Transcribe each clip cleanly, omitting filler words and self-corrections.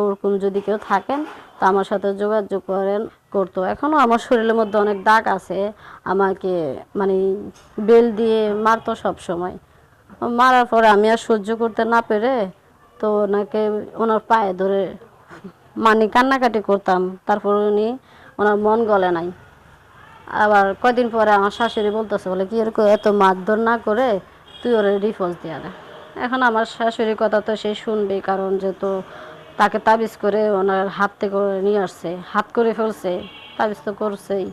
ওরকম যদি কেউ থাকেন তো আমার সাথে যোগাযোগ করতো। এখনও আমার শরীরের মধ্যে অনেক দাগ আছে, আমাকে মানে বেল দিয়ে মারতো সব সময়। মারার পরে আমি আর সহ্য করতে না পেরে তো ওনাকে ওনার পায়ে ধরে মানে কান্নাকাটি করতাম, তারপর ওনার মন গলে নাই। আবার কয়দিন পরে আমার শাশুড়ি বলতেছে বলে কি এরকম এত মারধর না করে তুই ওরে ডিভোর্স দিয়া দে। এখন আমার শাশুড়ির কথা তো সে শুনবেই, কারণ যেহেতু তাকে তাবিজ করে ওনার হাত থেকে নিয়ে আসছে, হাত করে ফেলছে, তাবিজ তো করছেই।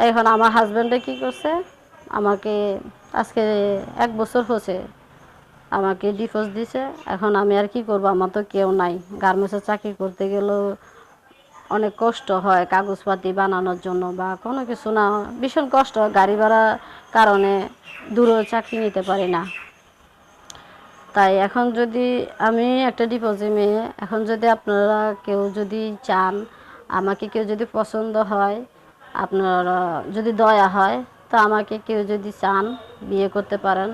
এখন আমার হাজব্যান্ডে কি করছে, আমাকে আজকে 1 বছর হচ্ছে আমাকে ডিভোর্স দিছে। এখন আমি আর কি করব, আমার তো কেউ নাই। গার্মেন্টসে চাকরি করতে গেলেও অনেক কষ্ট হয় কাগজপাতি বানানোর জন্য বা কোনো কিছু না, ভীষণ কষ্ট হয়। গাড়ি ভাড়ার কারণে দূরেও চাকরি নিতে পারি না। তাই এখন যদি আমি একটা ডিভোর্সি মেয়ে, এখন যদি আপনারা কেউ যদি চান, আমাকে কেউ যদি পছন্দ হয়, আপনারা যদি দয়া হয়, তো আমাকে কেউ যদি চান বিয়ে করতে পারেন।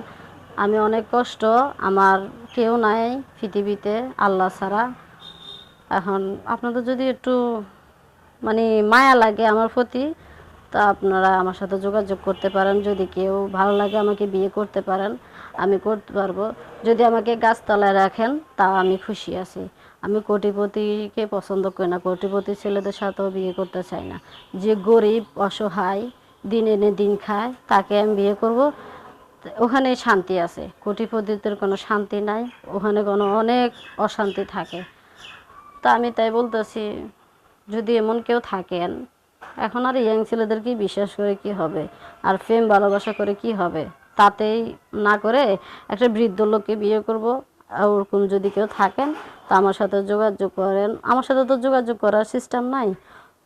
আমি অনেক কষ্ট, আমার কেউ নাই পৃথিবীতে আল্লাহ ছাড়া। এখন আপনাদের যদি একটু মানে মায়া লাগে আমার প্রতি, তা আপনারা আমার সাথে যোগাযোগ করতে পারেন। যদি কেউ ভালো লাগে আমাকে বিয়ে করতে পারেন, আমি করতে পারবো। যদি আমাকে গাছতলায় রাখেন তাও আমি খুশি আছি। আমি কোটিপতিকে পছন্দ করি না, কোটিপতি ছেলেদের সাথেও বিয়ে করতে চাই না। যে গরিব অসহায় দিন এনে দিন খায় তাকে আমি বিয়ে করব। ওখানে শান্তি আছে, কোটিপতিদের কোনো শান্তি নাই, ওখানে কোনো অনেক অশান্তি থাকে। তা আমি তাই বলতেছি, যদি এমন কেউ থাকেন, এখন আর ইয়াং ছেলেদেরকে বিশ্বাস করে কি হবে, আর প্রেম ভালোবাসা করে কি হবে, তাতেই না করে একটা বৃদ্ধ লোককে বিয়ে করব। ওরকম যদি কেউ থাকেন তো আমার সাথে যোগাযোগ করেন। আমার সাথে তো যোগাযোগ করার সিস্টেম নাই,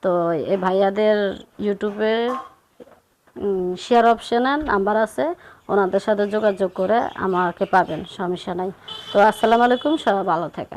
তো এই ভাইয়াদের ইউটিউবে শেয়ার অপশানের নাম্বার আছে, ওনাদের সাথে যোগাযোগ করে আমাকে পাবেন, সমস্যা নাই। তো আসসালামু আলাইকুম, সবাই ভালো থাকেন।